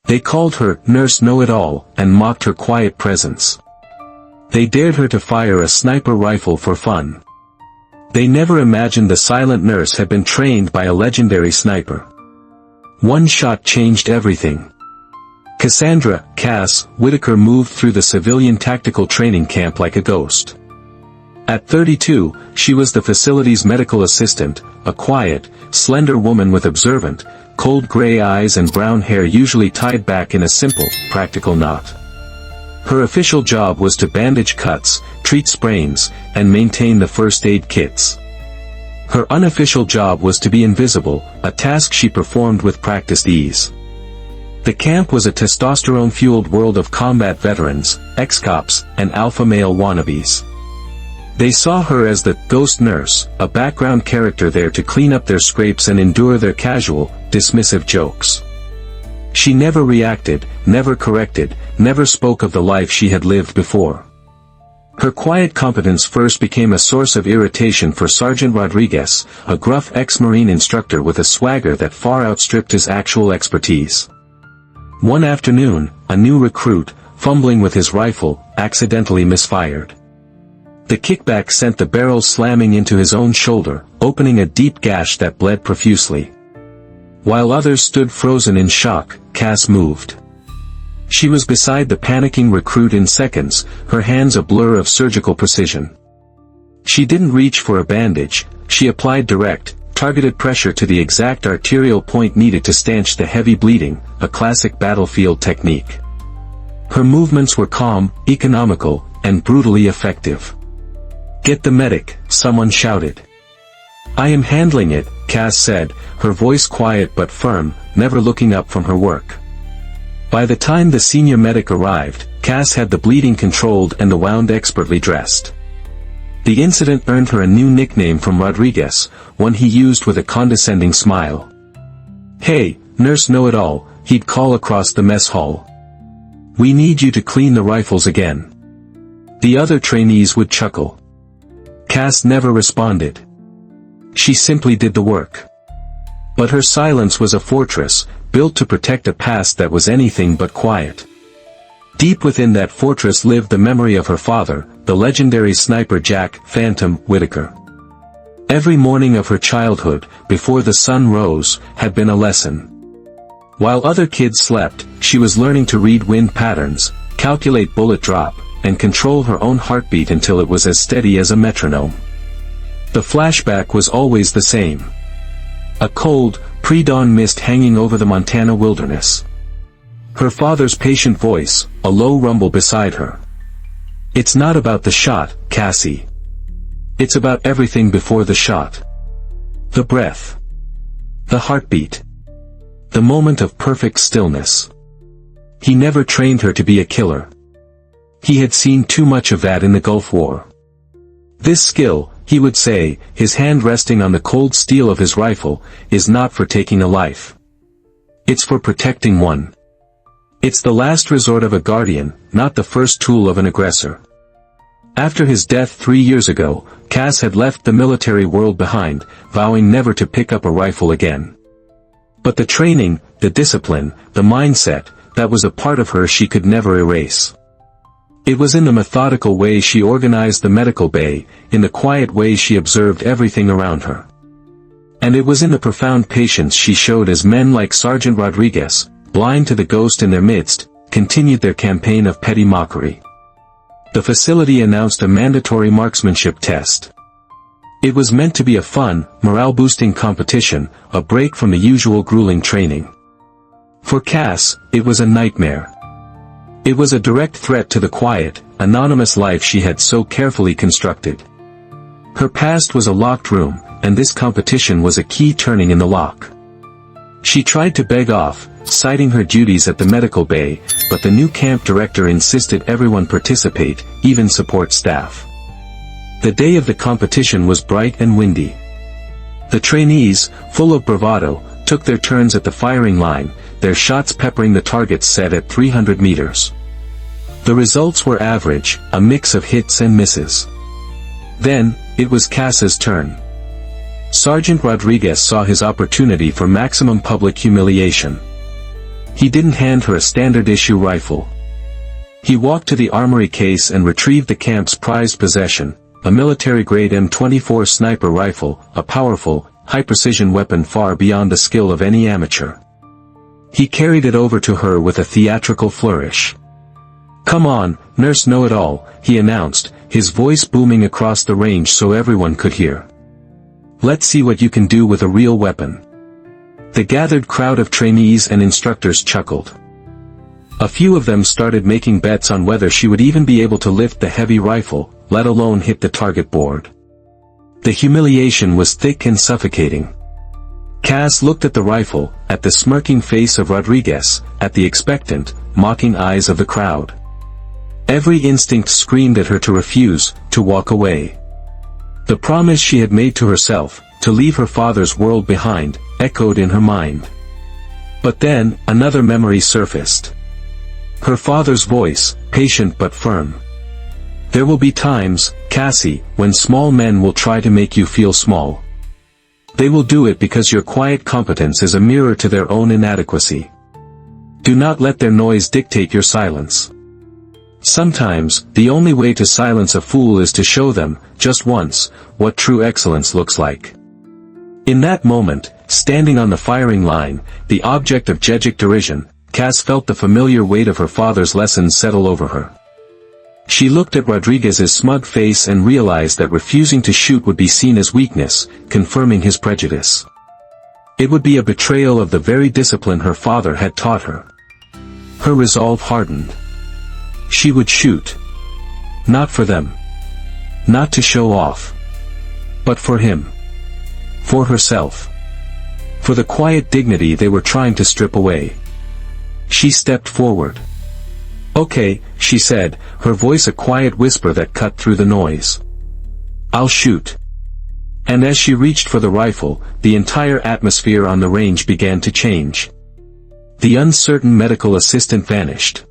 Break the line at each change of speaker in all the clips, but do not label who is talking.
They called her Nurse Know-It-All and mocked her quiet presence. They dared her to fire a sniper rifle for fun. They never imagined the silent nurse had been trained by a legendary sniper. One shot changed everything. Cassandra, Cass Whittaker moved through the civilian tactical training camp like a ghost. At 32, she was the facility's medical assistant, a quiet, slender woman with observant, cold gray eyes and brown hair usually tied back in a simple, practical knot. Her official job was to bandage cuts, treat sprains, and maintain the first aid kits. Her unofficial job was to be invisible, a task she performed with practiced ease. The camp was a testosterone-fueled world of combat veterans, ex-cops, and alpha male wannabes. They saw her as the ghost nurse, a background character there to clean up their scrapes and endure their casual, dismissive jokes. She never reacted, never corrected, never spoke of the life she had lived before. Her quiet competence first became a source of irritation for Sergeant Rodriguez, a gruff ex-Marine instructor with a swagger that far outstripped his actual expertise. One afternoon, a new recruit, fumbling with his rifle, accidentally misfired. The kickback sent the barrel slamming into his own shoulder, opening a deep gash that bled profusely. While others stood frozen in shock, Cass moved. She was beside the panicking recruit in seconds, her hands a blur of surgical precision. She didn't reach for a bandage, she applied direct, targeted pressure to the exact arterial point needed to stanch the heavy bleeding, a classic battlefield technique. Her movements were calm, economical, and brutally effective. "Get the medic," someone shouted. "I am handling it," Cass said, her voice quiet but firm, never looking up from her work. By the time the senior medic arrived, Cass had the bleeding controlled and the wound expertly dressed. The incident earned her a new nickname from Rodriguez, one he used with a condescending smile. "Hey, Nurse Know-It-All," he'd call across the mess hall. "We need you to clean the rifles again." The other trainees would chuckle. Cass never responded. She simply did the work. But her silence was a fortress, built to protect a past that was anything but quiet. Deep within that fortress lived the memory of her father, the legendary sniper Jack Phantom Whittaker. Every morning of her childhood, before the sun rose, had been a lesson. While other kids slept, she was learning to read wind patterns, calculate bullet drop, and control her own heartbeat until it was as steady as a metronome. The flashback was always the same. A cold, pre-dawn mist hanging over the Montana wilderness. Her father's patient voice, a low rumble beside her. "It's not about the shot, Cassie. It's about everything before the shot. The breath. The heartbeat. The moment of perfect stillness." He never trained her to be a killer. He had seen too much of that in the Gulf War. "This skill," he would say, his hand resting on the cold steel of his rifle, "is not for taking a life. It's for protecting one. It's the last resort of a guardian, not the first tool of an aggressor." After his death 3 years ago, Cass had left the military world behind, vowing never to pick up a rifle again. But the training, the discipline, the mindset, that was a part of her she could never erase. It was in the methodical way she organized the medical bay, in the quiet way she observed everything around her. And it was in the profound patience she showed as men like Sergeant Rodriguez, blind to the ghost in their midst, continued their campaign of petty mockery. The facility announced a mandatory marksmanship test. It was meant to be a fun, morale-boosting competition, a break from the usual grueling training. For Cass, it was a nightmare. It was a direct threat to the quiet, anonymous life she had so carefully constructed. Her past was a locked room, and this competition was a key turning in the lock. She tried to beg off, citing her duties at the medical bay, but the new camp director insisted everyone participate, even support staff. The day of the competition was bright and windy. The trainees, full of bravado, took their turns at the firing line, their shots peppering the targets set at 300 meters. The results were average, a mix of hits and misses. Then, it was Cass's turn. Sergeant Rodriguez saw his opportunity for maximum public humiliation. He didn't hand her a standard-issue rifle. He walked to the armory case and retrieved the camp's prized possession, a military-grade M24 sniper rifle, a powerful, high-precision weapon far beyond the skill of any amateur. He carried it over to her with a theatrical flourish. "Come on, Nurse Know-It-All," he announced, his voice booming across the range so everyone could hear. "Let's see what you can do with a real weapon." The gathered crowd of trainees and instructors chuckled. A few of them started making bets on whether she would even be able to lift the heavy rifle, let alone hit the target board. The humiliation was thick and suffocating. Cass looked at the rifle, at the smirking face of Rodriguez, at the expectant, mocking eyes of the crowd. Every instinct screamed at her to refuse, to walk away. The promise she had made to herself, to leave her father's world behind, echoed in her mind. But then, another memory surfaced. Her father's voice, patient but firm. "There will be times, Cassie, when small men will try to make you feel small. They will do it because your quiet competence is a mirror to their own inadequacy. Do not let their noise dictate your silence. Sometimes, the only way to silence a fool is to show them, just once, what true excellence looks like." In that moment, standing on the firing line, the object of Jejic derision, Cass felt the familiar weight of her father's lessons settle over her. She looked at Rodriguez's smug face and realized that refusing to shoot would be seen as weakness, confirming his prejudice. It would be a betrayal of the very discipline her father had taught her. Her resolve hardened. She would shoot. Not for them. Not to show off. But for him. For herself. For the quiet dignity they were trying to strip away. She stepped forward. "Okay," she said, her voice a quiet whisper that cut through the noise. "I'll shoot." And as she reached for the rifle, the entire atmosphere on the range began to change. The uncertain medical assistant vanished.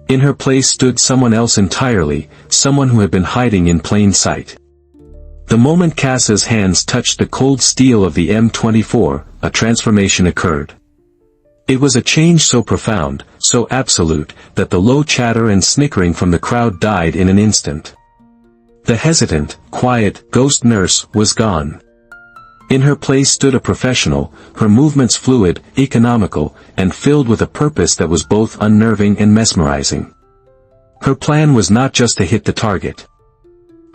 In her place stood someone else entirely, someone who had been hiding in plain sight. The moment Cass's hands touched the cold steel of the M24, a transformation occurred. It was a change so profound, so absolute, that the low chatter and snickering from the crowd died in an instant. The hesitant, quiet, ghost nurse was gone. In her place stood a professional, her movements fluid, economical, and filled with a purpose that was both unnerving and mesmerizing. Her plan was not just to hit the target.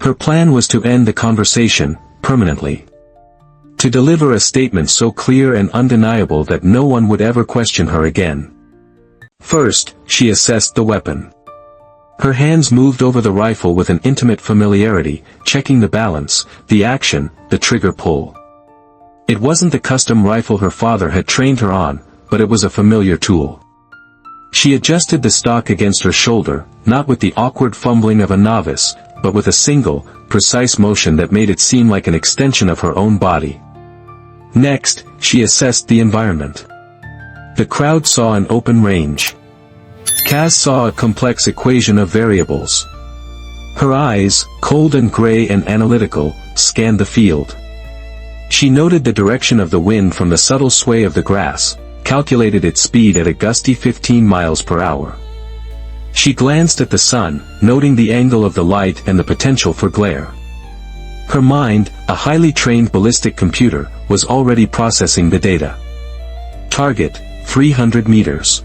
Her plan was to end the conversation, permanently. To deliver a statement so clear and undeniable that no one would ever question her again. First, she assessed the weapon. Her hands moved over the rifle with an intimate familiarity, checking the balance, the action, the trigger pull. It wasn't the custom rifle her father had trained her on, but it was a familiar tool. She adjusted the stock against her shoulder, not with the awkward fumbling of a novice, but with a single, precise motion that made it seem like an extension of her own body. Next, she assessed the environment. The crowd saw an open range. Cass saw a complex equation of variables. Her eyes, cold and gray and analytical, scanned the field. She noted the direction of the wind from the subtle sway of the grass, calculated its speed at a gusty 15 miles per hour. She glanced at the sun, noting the angle of the light and the potential for glare. Her mind, a highly trained ballistic computer, was already processing the data. Target, 300 meters.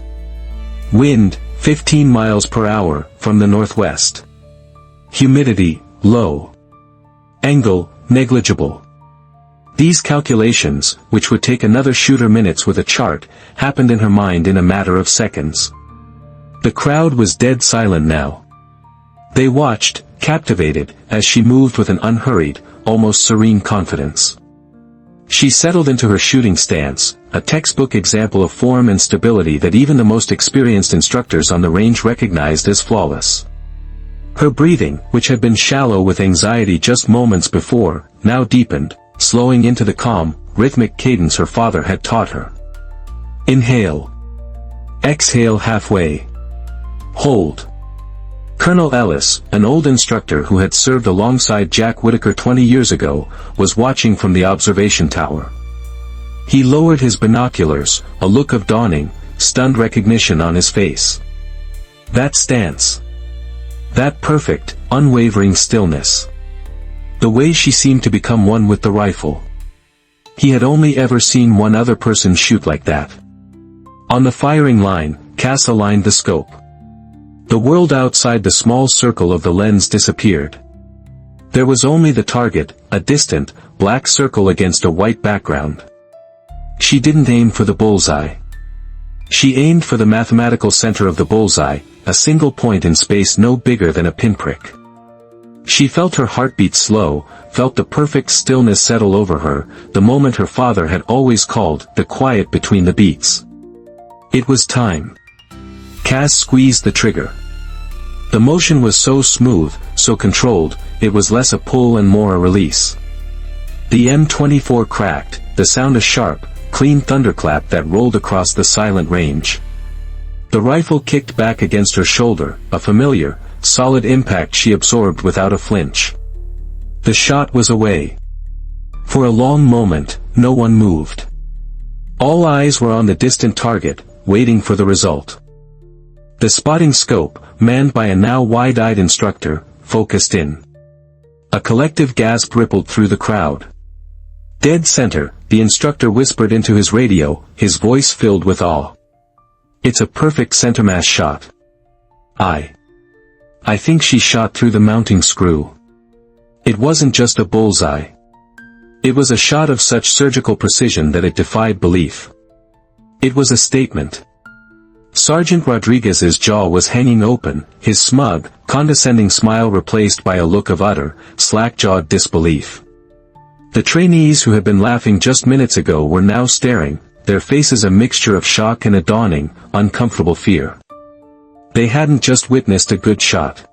Wind, 15 miles per hour, from the northwest. Humidity, low. Angle, negligible. These calculations, which would take another shooter minutes with a chart, happened in her mind in a matter of seconds. The crowd was dead silent now. They watched, captivated, as she moved with an unhurried, almost serene confidence. She settled into her shooting stance, a textbook example of form and stability that even the most experienced instructors on the range recognized as flawless. Her breathing, which had been shallow with anxiety just moments before, now deepened, slowing into the calm, rhythmic cadence her father had taught her. Inhale. Exhale halfway. Hold. Colonel Ellis, an old instructor who had served alongside Jack Whittaker 20 years ago, was watching from the observation tower. He lowered his binoculars, a look of dawning, stunned recognition on his face. That stance. That perfect, unwavering stillness. The way she seemed to become one with the rifle. He had only ever seen one other person shoot like that. On the firing line, Cass aligned the scope. The world outside the small circle of the lens disappeared. There was only the target, a distant, black circle against a white background. She didn't aim for the bullseye. She aimed for the mathematical center of the bullseye, a single point in space no bigger than a pinprick. She felt her heartbeat slow, felt the perfect stillness settle over her, the moment her father had always called the quiet between the beats. It was time. Cass squeezed the trigger. The motion was so smooth, so controlled, it was less a pull and more a release. The M24 cracked, the sound a sharp, clean thunderclap that rolled across the silent range. The rifle kicked back against her shoulder, a familiar, solid impact she absorbed without a flinch. The shot was away. For a long moment, no one moved. All eyes were on the distant target, waiting for the result. The spotting scope, manned by a now wide-eyed instructor, focused in. A collective gasp rippled through the crowd. Dead center, the instructor whispered into his radio, his voice filled with awe. It's a perfect centermass shot. I think she shot through the mounting screw. It wasn't just a bullseye. It was a shot of such surgical precision that it defied belief. It was a statement. Sergeant Rodriguez's jaw was hanging open, his smug, condescending smile replaced by a look of utter, slack-jawed disbelief. The trainees who had been laughing just minutes ago were now staring, their faces a mixture of shock and a dawning, uncomfortable fear. They hadn't just witnessed a good shot.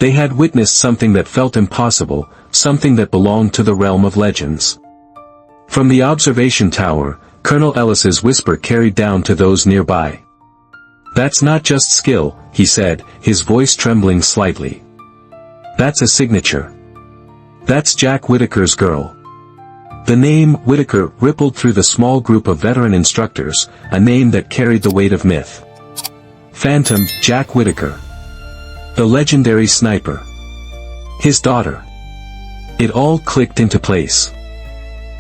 They had witnessed something that felt impossible, something that belonged to the realm of legends. From the observation tower, Colonel Ellis's whisper carried down to those nearby. That's not just skill, he said, his voice trembling slightly. That's a signature. That's Jack Whittaker's girl. The name, Whittaker, rippled through the small group of veteran instructors, a name that carried the weight of myth. Phantom, Jack Whittaker. The legendary sniper. His daughter. It all clicked into place.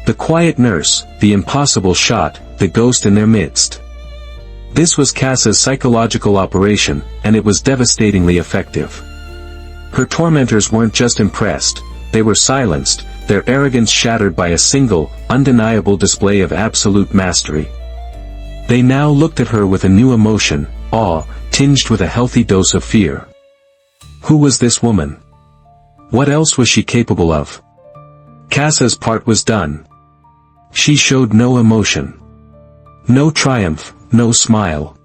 The quiet nurse, the impossible shot, the ghost in their midst. This was Cass's psychological operation, and it was devastatingly effective. Her tormentors weren't just impressed, they were silenced, their arrogance shattered by a single, undeniable display of absolute mastery. They now looked at her with a new emotion, awe, tinged with a healthy dose of fear. Who was this woman? What else was she capable of? Cass's part was done. She showed no emotion. No triumph, no smile.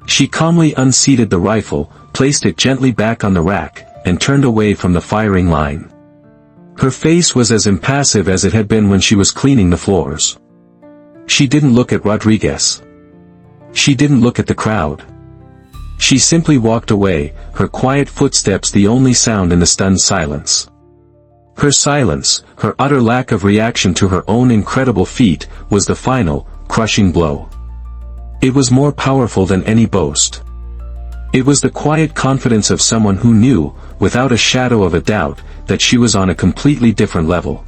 She calmly unseated the rifle, placed it gently back on the rack, and turned away from the firing line. Her face was as impassive as it had been when she was cleaning the floors. She didn't look at Rodriguez. She didn't look at the crowd. She simply walked away, her quiet footsteps the only sound in the stunned silence. Her silence, her utter lack of reaction to her own incredible feat, was the final, crushing blow. It was more powerful than any boast. It was the quiet confidence of someone who knew, without a shadow of a doubt, that she was on a completely different level.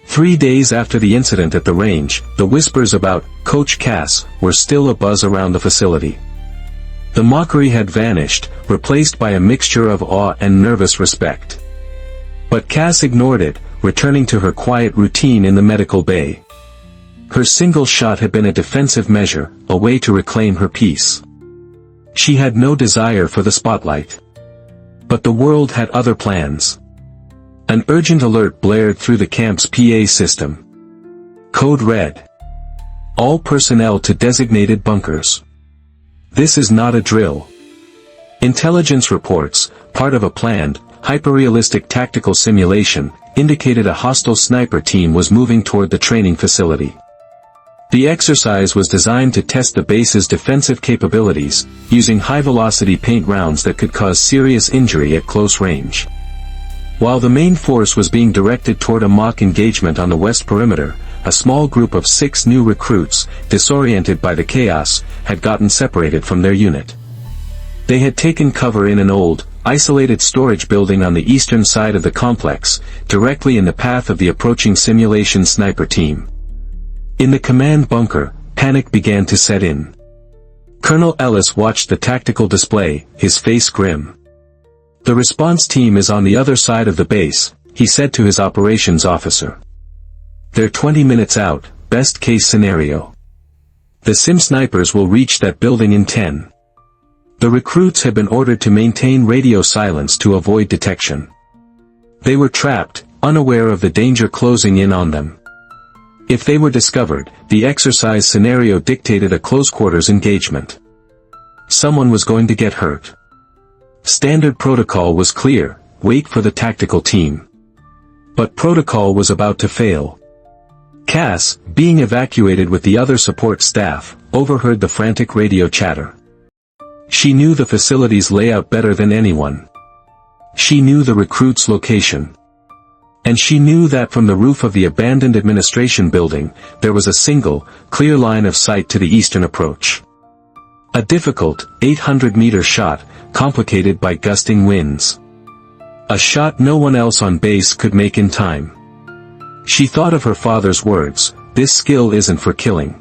3 days after the incident at the range, the whispers about Coach Cass were still abuzz around the facility. The mockery had vanished, replaced by a mixture of awe and nervous respect. But Cass ignored it, returning to her quiet routine in the medical bay. Her single shot had been a defensive measure, a way to reclaim her peace. She had no desire for the spotlight. But the world had other plans. An urgent alert blared through the camp's PA system. Code red. All personnel to designated bunkers. This is not a drill. Intelligence reports, part of a planned, hyper-realistic tactical simulation, indicated a hostile sniper team was moving toward the training facility. The exercise was designed to test the base's defensive capabilities, using high-velocity paint rounds that could cause serious injury at close range. While the main force was being directed toward a mock engagement on the west perimeter, a small group of 6 new recruits, disoriented by the chaos, had gotten separated from their unit. They had taken cover in an old, isolated storage building on the eastern side of the complex, directly in the path of the approaching simulation sniper team. In the command bunker, panic began to set in. Colonel Ellis watched the tactical display, his face grim. "The response team is on the other side of the base," he said to his operations officer. "They're 20 minutes out, best case scenario. The sim snipers will reach that building in 10. The recruits had been ordered to maintain radio silence to avoid detection. They were trapped, unaware of the danger closing in on them. If they were discovered, the exercise scenario dictated a close-quarters engagement. Someone was going to get hurt. Standard protocol was clear: wait for the tactical team. But protocol was about to fail. Cass, being evacuated with the other support staff, overheard the frantic radio chatter. She knew the facility's layout better than anyone. She knew the recruit's location. And she knew that from the roof of the abandoned administration building, there was a single, clear line of sight to the eastern approach. A difficult, 800-meter shot, complicated by gusting winds. A shot no one else on base could make in time. She thought of her father's words: "This skill isn't for killing.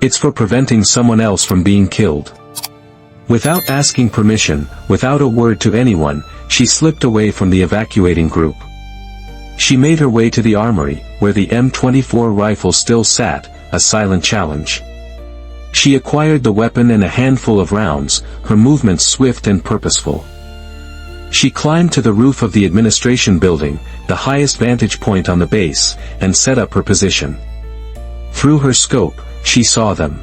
It's for preventing someone else from being killed." Without asking permission, without a word to anyone, she slipped away from the evacuating group. She made her way to the armory, where the M24 rifle still sat, a silent challenge. She acquired the weapon and a handful of rounds, her movements swift and purposeful. She climbed to the roof of the administration building, the highest vantage point on the base, and set up her position. Through her scope, she saw them.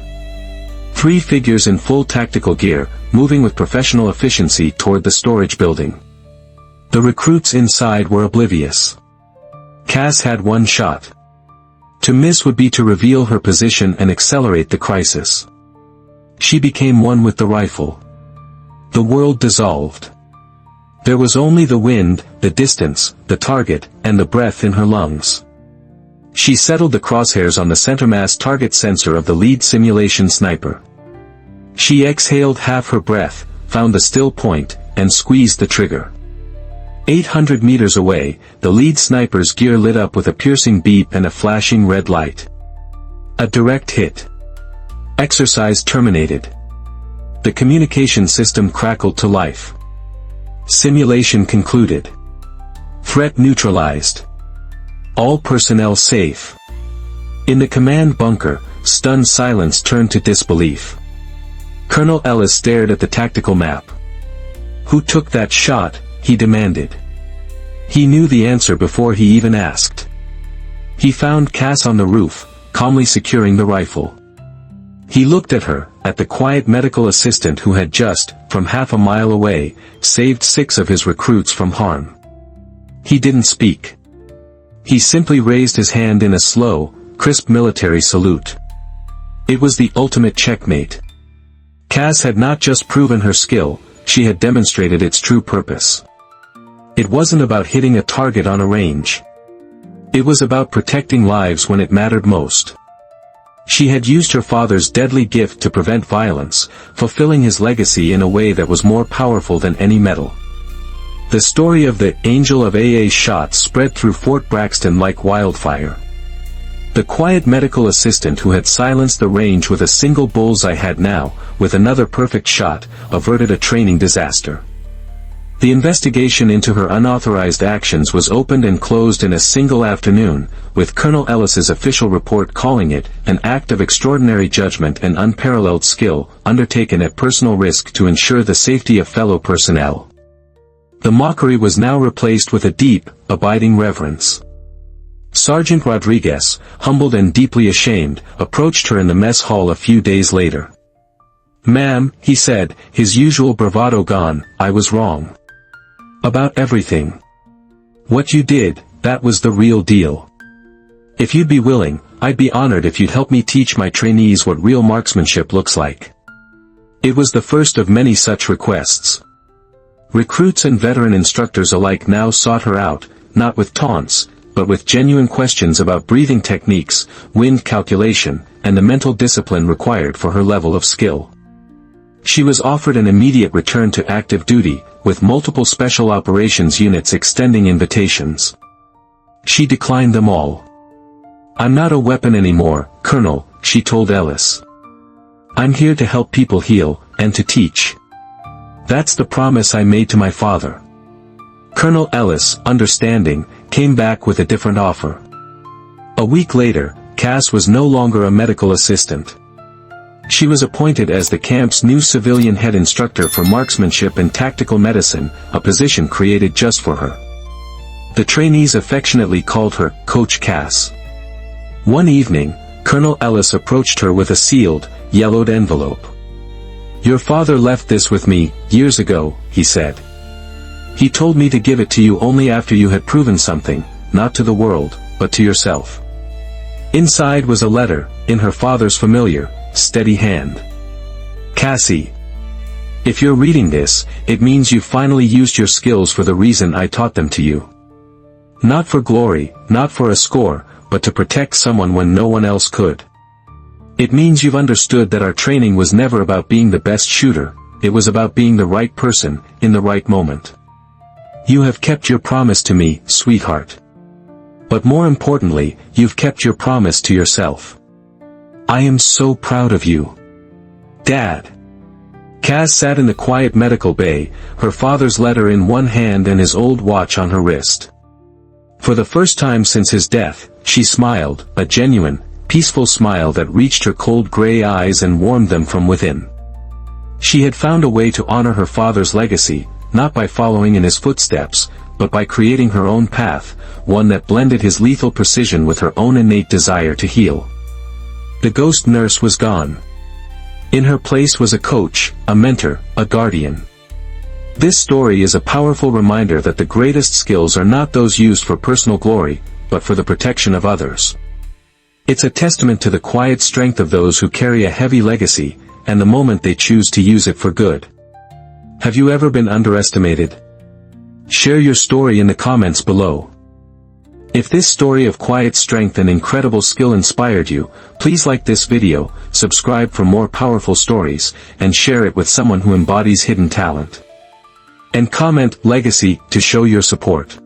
3 figures in full tactical gear, moving with professional efficiency toward the storage building. The recruits inside were oblivious. Cass had one shot. To miss would be to reveal her position and accelerate the crisis. She became one with the rifle. The world dissolved. There was only the wind, the distance, the target, and the breath in her lungs. She settled the crosshairs on the center-mass target sensor of the lead simulation sniper. She exhaled half her breath, found the still point, and squeezed the trigger. 800 meters away, the lead sniper's gear lit up with a piercing beep and a flashing red light. A direct hit. Exercise terminated. The communication system crackled to life. Simulation concluded. Threat neutralized. All personnel safe. In the command bunker, stunned silence turned to disbelief. Colonel Ellis stared at the tactical map. "Who took that shot?" he demanded. He knew the answer before he even asked. He found Cass on the roof, calmly securing the rifle. He looked at her, at the quiet medical assistant who had just, from half a mile away, saved 6 of his recruits from harm. He didn't speak. He simply raised his hand in a slow, crisp military salute. It was the ultimate checkmate. Cass had not just proven her skill, she had demonstrated its true purpose. It wasn't about hitting a target on a range. It was about protecting lives when it mattered most. She had used her father's deadly gift to prevent violence, fulfilling his legacy in a way that was more powerful than any medal. The story of the Angel of AA's shot spread through Fort Braxton like wildfire. The quiet medical assistant who had silenced the range with a single bullseye had now, with another perfect shot, averted a training disaster. The investigation into her unauthorized actions was opened and closed in a single afternoon, with Colonel Ellis's official report calling it an act of extraordinary judgment and unparalleled skill, undertaken at personal risk to ensure the safety of fellow personnel. The mockery was now replaced with a deep, abiding reverence. Sergeant Rodriguez, humbled and deeply ashamed, approached her in the mess hall a few days later. "Ma'am," he said, his usual bravado gone, "I was wrong. About everything. What you did, that was the real deal. If you'd be willing, I'd be honored if you'd help me teach my trainees what real marksmanship looks like." It was the first of many such requests. Recruits and veteran instructors alike now sought her out, not with taunts, but with genuine questions about breathing techniques, wind calculation, and the mental discipline required for her level of skill. She was offered an immediate return to active duty, with multiple special operations units extending invitations. She declined them all. "I'm not a weapon anymore, Colonel," she told Ellis. "I'm here to help people heal, and to teach. That's the promise I made to my father." Colonel Ellis, understanding, came back with a different offer. A week later, Cass was no longer a medical assistant. She was appointed as the camp's new civilian head instructor for marksmanship and tactical medicine, a position created just for her. The trainees affectionately called her Coach Cass. One evening, Colonel Ellis approached her with a sealed, yellowed envelope. "Your father left this with me, years ago," he said. "He told me to give it to you only after you had proven something, not to the world, but to yourself." Inside was a letter, in her father's familiar, steady hand. "Cassie. If you're reading this, it means you finally used your skills for the reason I taught them to you. Not for glory, not for a score, but to protect someone when no one else could. It means you've understood that our training was never about being the best shooter, it was about being the right person, in the right moment. You have kept your promise to me, sweetheart. But more importantly, you've kept your promise to yourself. I am so proud of you. Dad." Cass sat in the quiet medical bay, her father's letter in one hand and his old watch on her wrist. For the first time since his death, she smiled, a genuine, peaceful smile that reached her cold gray eyes and warmed them from within. She had found a way to honor her father's legacy, not by following in his footsteps, but by creating her own path, one that blended his lethal precision with her own innate desire to heal. The ghost nurse was gone. In her place was a coach, a mentor, a guardian. This story is a powerful reminder that the greatest skills are not those used for personal glory, but for the protection of others. It's a testament to the quiet strength of those who carry a heavy legacy, and the moment they choose to use it for good. Have you ever been underestimated? Share your story in the comments below. If this story of quiet strength and incredible skill inspired you, please like this video, subscribe for more powerful stories, and share it with someone who embodies hidden talent. And comment "Legacy" to show your support.